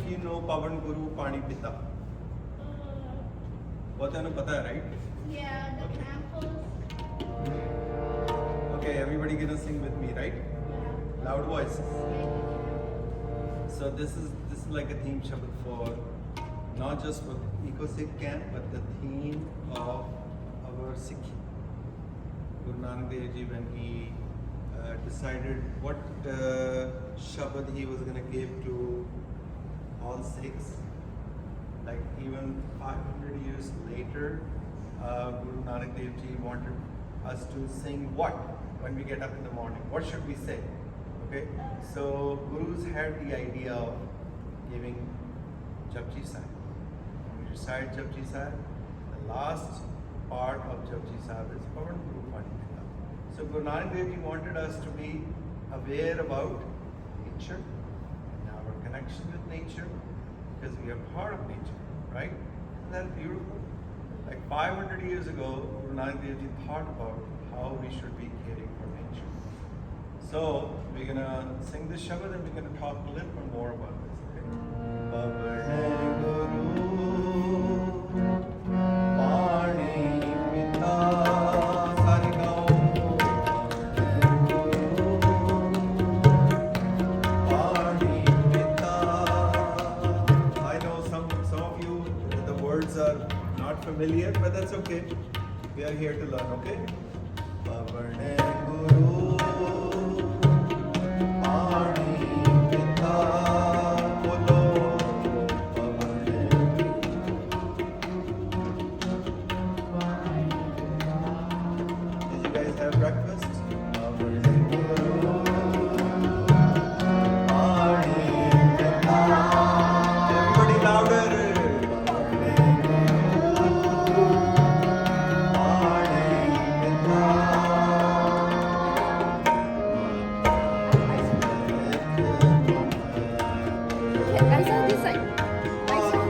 you know Pavan Guru Pani Pita. What you know, right? Yeah, the temples. Okay, everybody gonna sing with me, right? Yeah. Loud voices. So this is like a theme shabad for not just for EcoSikh camp, but the theme of our Sikh. Guru Nanak Dev Ji, when he decided what shabad he was gonna give to all Sikhs, like even 500 years later, Guru Nanak Dev Ji wanted us to sing what when we get up in the morning. What should we say? Okay, so Gurus had the idea of giving Japji Sahib. When we recite Japji Sahib, the last part of Japji Sahib is Pavan Guru Pani Pita. So Guru Nanak Dev Ji wanted us to be aware about nature and our connection with nature, because we are part of nature, right? Isn't that beautiful? Like 500 years ago, Guru Nanak Dev Ji thought about how we should be caring for nature. So we're gonna sing this shabad and we're gonna talk a little bit more about this. Okay? Pavan Guru Pani Pita. Sari gao. Pani Pita. I know some of you, the words are not familiar, but that's okay. We are here to learn, okay? Pavan Guru Pani Pita. Bolo Pavan. Did you guys have breakfast? Pavan Guru Pani Pita. Everybody louder. I saw this side. I saw.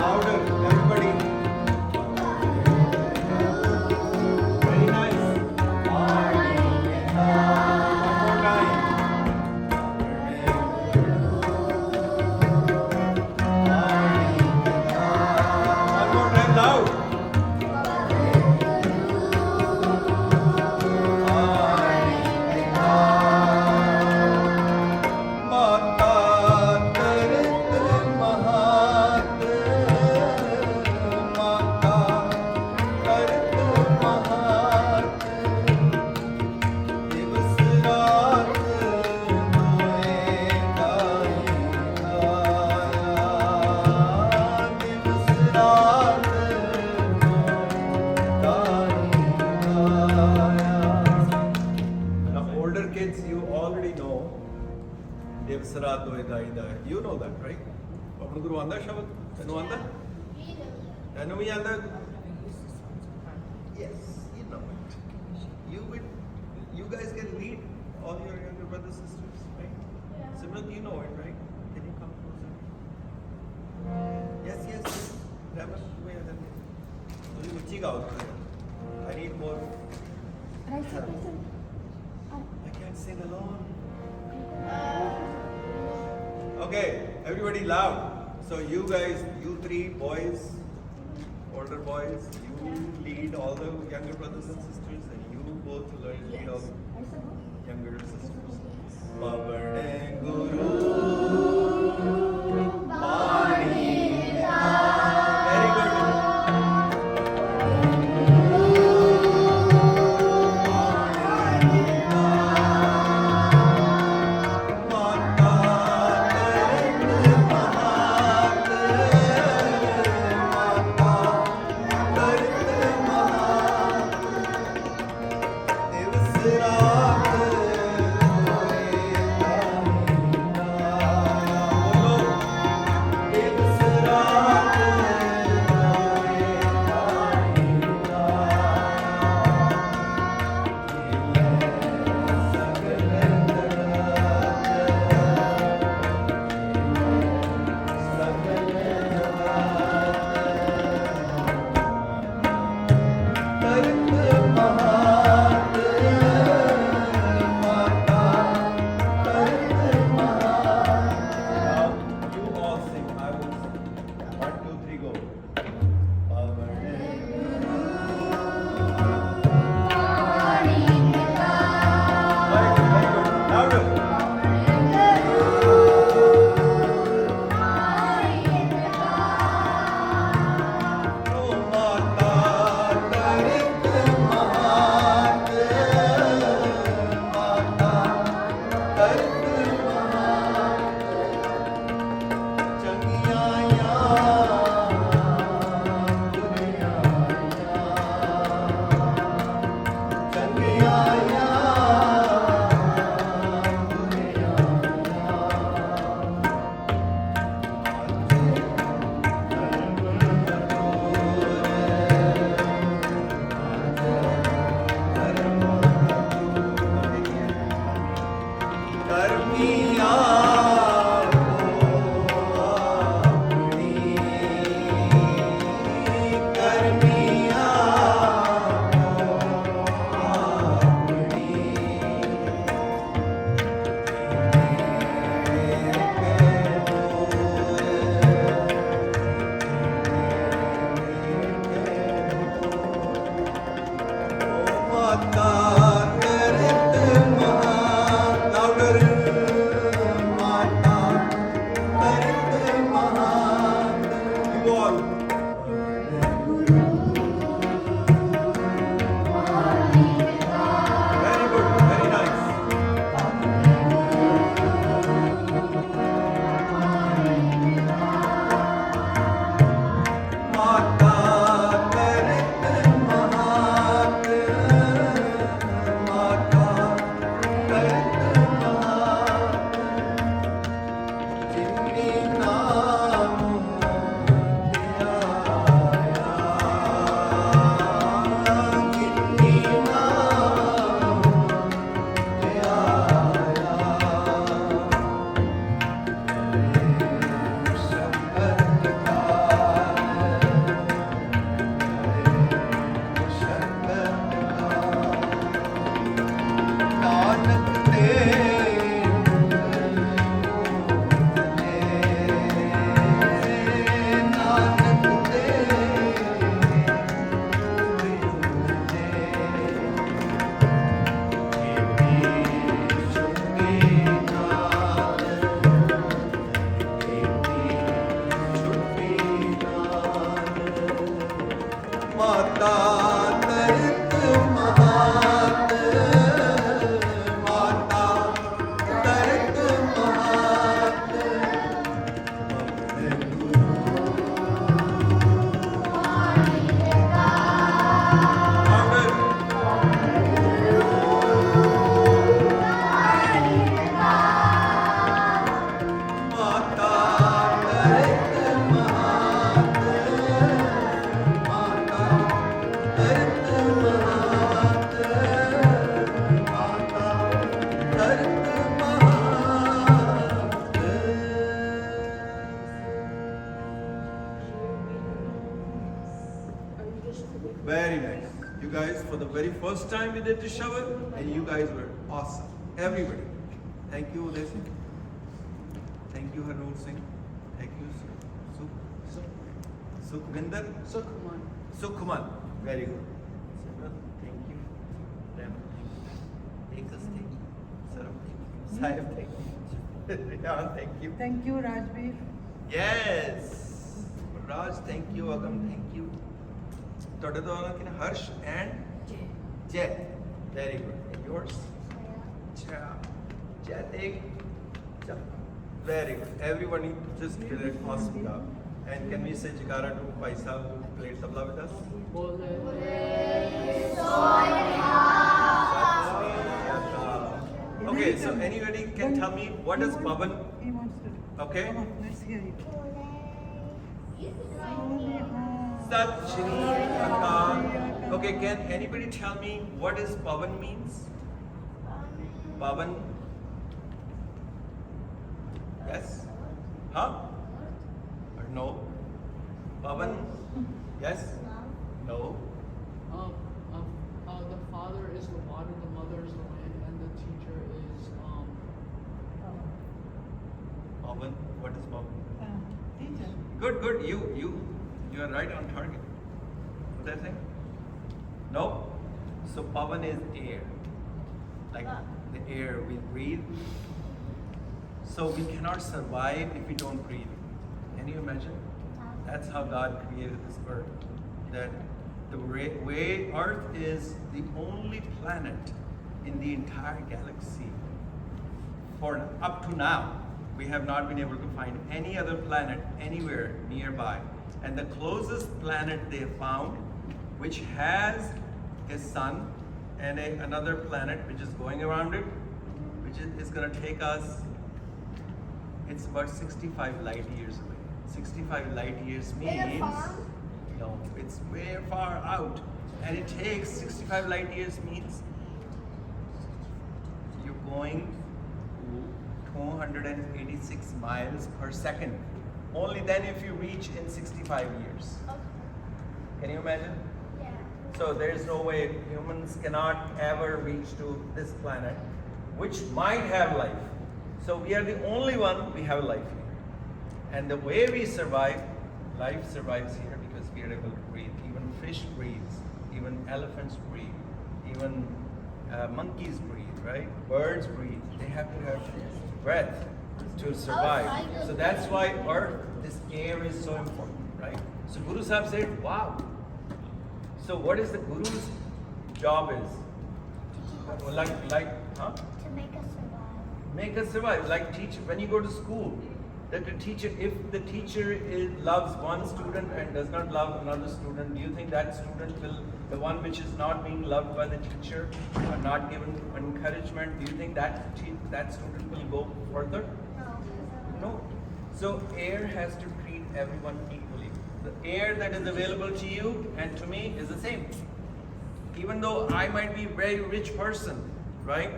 Louder, everybody. Very nice. One more time. One more time, loud. Mata Tarit Mahat, Mata Tarit Mahat, Divas Raat Doe Dai Kaya, Divas Raat Doe Dai Kaya. Now older kids, you already know Devasara Doe Dai Dai. You know that, right? Pavan Guru anda shabad? Tenu anda? Tenu mi anda? Yes, you know it. You guys can lead all your younger brothers and sisters, right? Yeah. Simrat, you know it, right? Can you come closer? Yes, yes. Never. I need more. Right side, right side. I can't sing alone. Okay, everybody loud. So you guys, you three boys, older boys, you lead all the younger brothers and sisters, and you both lead all the I saw. younger sisters. Pavan Guru Pani Pita. Very good. Mata ਕਰਮੀਆਂ Very nice. You guys, for the very first time we did the shower, and you guys were awesome. Everybody. Thank you, Uday Singh. Thank you, Harnoor Singh. Thank you, Sukhvinder. Sukhman. Very good. Simran, thank you. Ram, thank you. Thank you. Saram, thank you. Saib, thank you. Rihan, thank you. Thank you, Rajbir. Yes. Raj, thank you. Agam, thank you. ਤੁਹਾਡੇ ਤੋਂ ਆਉਣਾ ਕਿ Harsh and Jai very good yours Jai ਦੇਖ very good everybody just did an awesome job and can we say jagara to Bhai Sahab who played tabla with us okay so anybody can tell me what is Pavan He wants to. okay Come on, let's hear it. Sat Shri Akal. Okay, can anybody tell me what is Pavan means? Pavan? Yes? Huh? Or no? Pavan? Yes? No? The father is the water, the mother is the land, and the teacher is Pavan? What is Pavan? Teacher. Good, good. You are right on target. What did I say? No? So Pavan is air. Like the air we breathe. So we cannot survive if we don't breathe. Can you imagine? That's how God created this earth. That the way Earth is the only planet in the entire galaxy. For up to now, we have not been able to find any other planet anywhere nearby. And the closest planet they found, which has a sun and another planet which is going around it, which is going to take us, it's about 65 light years away. 65 light years means, no, it's way far out. And it takes 65 light years means you're going to 286 miles per second. Only then if you reach in 65 years. Can you imagine? Yeah. So there is no way humans cannot ever reach to this planet, which might have life. So we are the only one we have life here. And the way we survive, life survives here because we are able to breathe. Even fish breathes, even elephants breathe, even monkeys breathe, right? Birds breathe. They have to have breath to survive. So that's why earth, this air is so important, right? So Guru Sahib said, wow. So what is the Guru's job is? Huh? To make us survive. Make us survive. Like teacher, when you go to school, that the teacher, if the teacher loves one student and does not love another student, do you think that student will, the one which is not being loved by the teacher or not given encouragement, do you think that student will go further? No. So air has to treat everyone equally. The air that is available to you and to me is the same. Even though I might be a very rich person, right?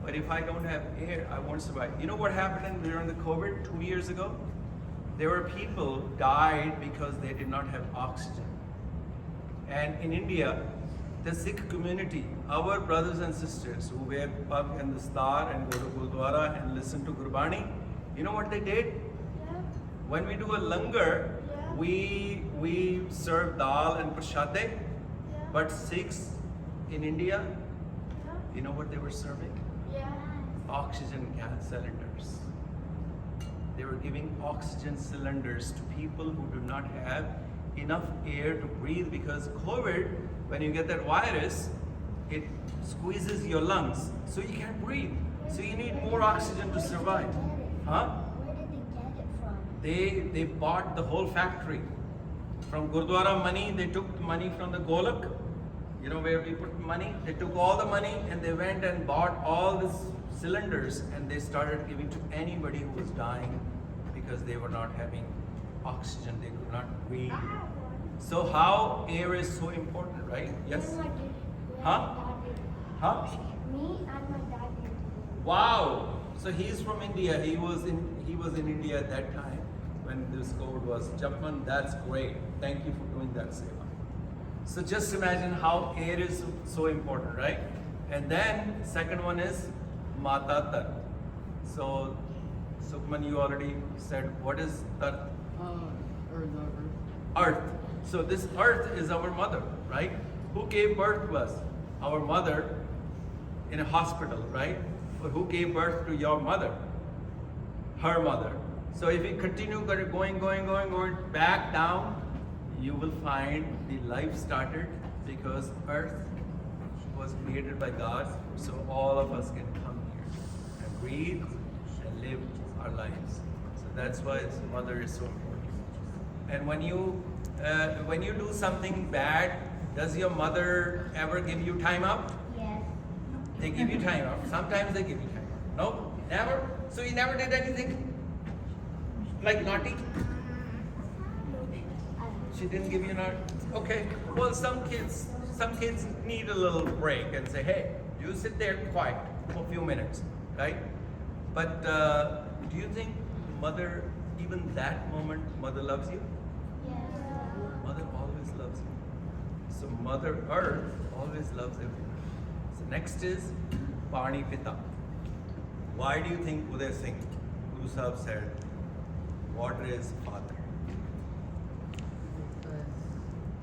But if I don't have air, I won't survive. You know what happened during the COVID 2 years ago? There were people died because they did not have oxygen. And in India, the Sikh community, our brothers and sisters who wear pug and the star and go to Gurdwara and listen to Gurbani, you know what they did? Yeah. When we do a langar, Yeah. we serve dal and prashade, Yeah. but Sikhs in India, Yeah. you know what they were serving? Yeah. Oxygen gas cylinders. They were giving oxygen cylinders to people who do not have enough air to breathe because COVID, when you get that virus, it squeezes your lungs, so you can't breathe. So you need more oxygen to survive. Huh? Where did they get it from? They bought the whole factory. From Gurdwara money, they took the money from the Golak, you know where we put money? They took all the money and they went and bought all these cylinders and they started giving to anybody who was dying because they were not having oxygen, they could not breathe. So how air is so important, right? Yes? Me and my dad- Huh? Huh? Me and my dad did. Wow! So he's from India. He was in India at that time when this code was Japman. That's great. Thank you for doing that, Seva. So just imagine how air is so important, right? And then second one is Mata Tat. So Sukhman, you already said what is Tat? Or the earth. Earth. So this earth is our mother, right? Who gave birth to us? Our mother in a hospital, right? But who gave birth to your mother? Her mother. So if we continue going back down, you will find the life started because earth was created by God. So all of us can come here and breathe and live our lives. So that's why mother is so important. And when you do something bad, does your mother ever give you time up? Yes. They give you time up. Sometimes they give you time up. No? Never? So you never did anything? Like naughty? She didn't give you naughty? Okay. Well, some kids need a little break and say, hey, you sit there quiet for a few minutes, right? But do you think mother, even that moment, mother loves you? Yes. Mother always loves you. So Mother Earth always loves everyone. So next is Pani Pita. Why do you think Uday Singh, Guru Sahib said, water is father? Because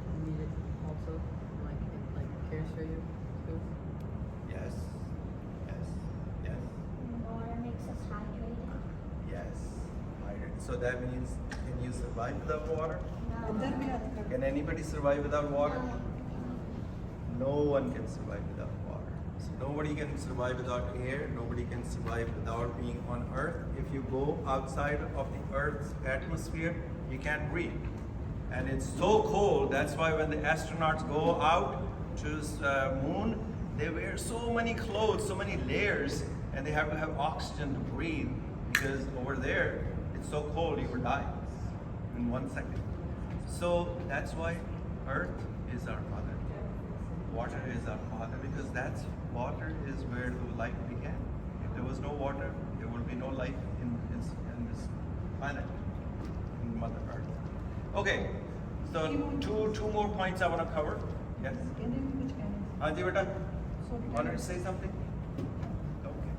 you need it also, like it cares for you too. Yes. Yes. Yes. Water makes us hydrated. Yes. Hydrated. So that means, can you survive without water? इधर भी हाथ कर Can anybody survive without water? No one can survive without water. So nobody can survive without air. Nobody can survive without being on Earth. If you go outside of the Earth's atmosphere, you can't breathe. And it's so cold. That's why when the astronauts go out to the moon, they wear so many clothes, so many layers, and they have to have oxygen to breathe because over there it's so cold you will die in 1 second. So that's why Earth is our mother. Water is our father because water is where the life began. If there was no water, there would be no life planet, in Mother Earth. Okay, so two more points I want to cover. Yes. Indian which kind of? Haji beta, Sorry. wanted to say something? Okay.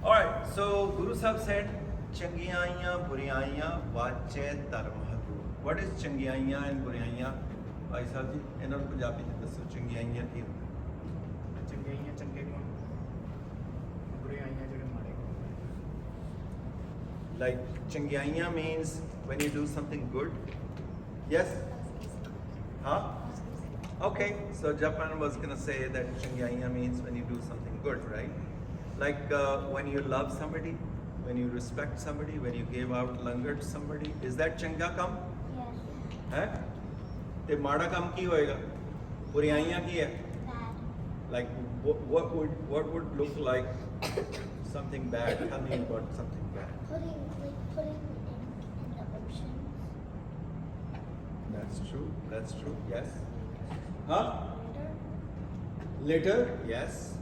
All right. So Guru Sahib said, "Changiyaiyan, buriyaiyan, vache dharma hatu." What is changiyaiyan and buriyaiyan? Bhai Sahib ji, ਇਹਨਾਂ ਨੂੰ ਪੰਜਾਬੀ ਚ ਦੱਸੋ ਚੰਗਿਆਈਆਂ ਕੀ ਹੁੰਦਾ? ਚੰਗਿਆਈਆਂ ਚੰਗੇ ਗੁਣ ਬੁਰਾਈਆਂ ਜਿਹੜੇ ਮਾੜੇ ਗੁਣ Like changiyaiyan means when you do something good. Yes? Huh? Okay, so Japan was gonna say that changiyaiyan means when you do something good, right? Like when you love somebody, when you respect somebody, when you give out langar to somebody. Is that changa kam? Yes. है ते माड़ा काम की होएगा बुराइयां की है Bad. like what would look like something bad? Tell me about something bad. Putting in the oceans. That's true, yes. Huh? Litter. Litter, yes.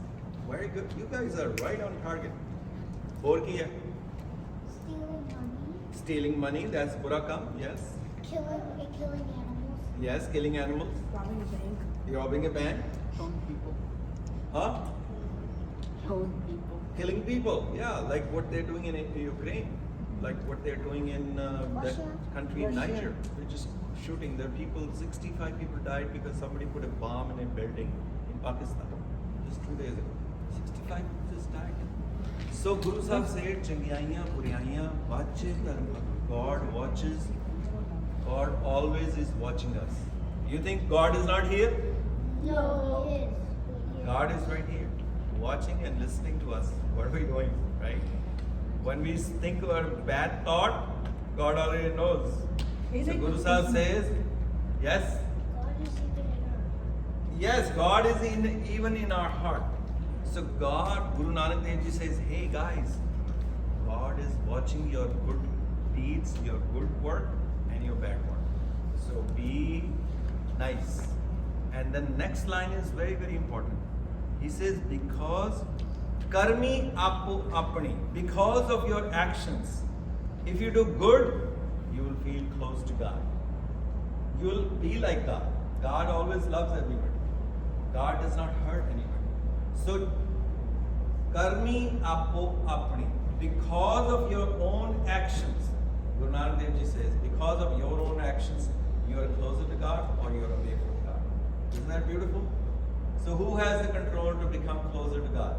Very good, you guys are right on target. और की है Stealing money. stealing money, that's bura kam, yes. Killing animals. Yes, killing animals, Robbing a bank. robbing a bank, Killing people. huh? Killing people. Killing people, yeah, like what they're doing in Ukraine, like what they're doing in that Russia. country in Russia. Niger. They're just shooting. There are people, 65 people died because somebody put a bomb in a building in Pakistan just 2 days ago. 65 people just died. So Guru Sahib said, Changiyaiyan, buriyaiyan, vache dharma. God watches. God always is watching us. You think God is not here? No. It is. God is right here, watching and listening to us. What are we doing, right? When we think of a bad thought, God already knows. Is So it- Guru Sahib says, yes, God is even in our. yes, God is even in our heart. So God, Guru Nanak Dev Ji says, hey guys, God is watching your good deeds, your good work, and your bad work. So be nice. And the next line is very, very important. He says, because karmi apu apni, because of your actions, if you do good, you will feel close to God. You will be like God. God always loves everybody. God does not hurt anybody. So, karmi apo apni, because of your own actions, Guru Nanak Dev Ji says, because of your own actions, you are closer to God or you are away from God. Isn't that beautiful? So, who has the control to become closer to God?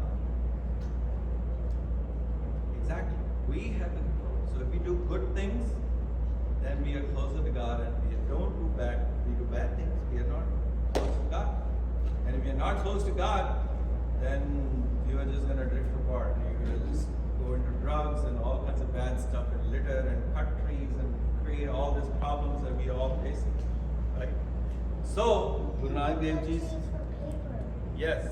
Exactly. We have the control. So, if we do good things, then we are closer to God, and we don't do bad. We do bad things. We are not close to God. And if we are not close to God, then you are just going to drift apart. You're going to just go into drugs and all kinds of bad stuff and litter and cut trees and create all these problems that we are all facing. Right? So, Guru Nanak Dev Ji's. Trees for paper. Yes.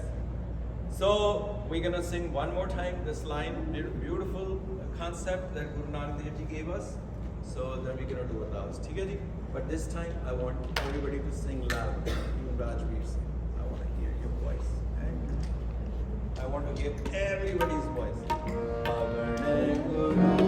So we're gonna sing one more time this line, beautiful concept that Guru Nanak Dev Ji gave us. So then we're gonna do ardas. ठीक है जी? But this time I want everybody to sing loud. Even Rajveer sing. I want to hear your voice. And I want to hear everybody's voice. Pavan Guru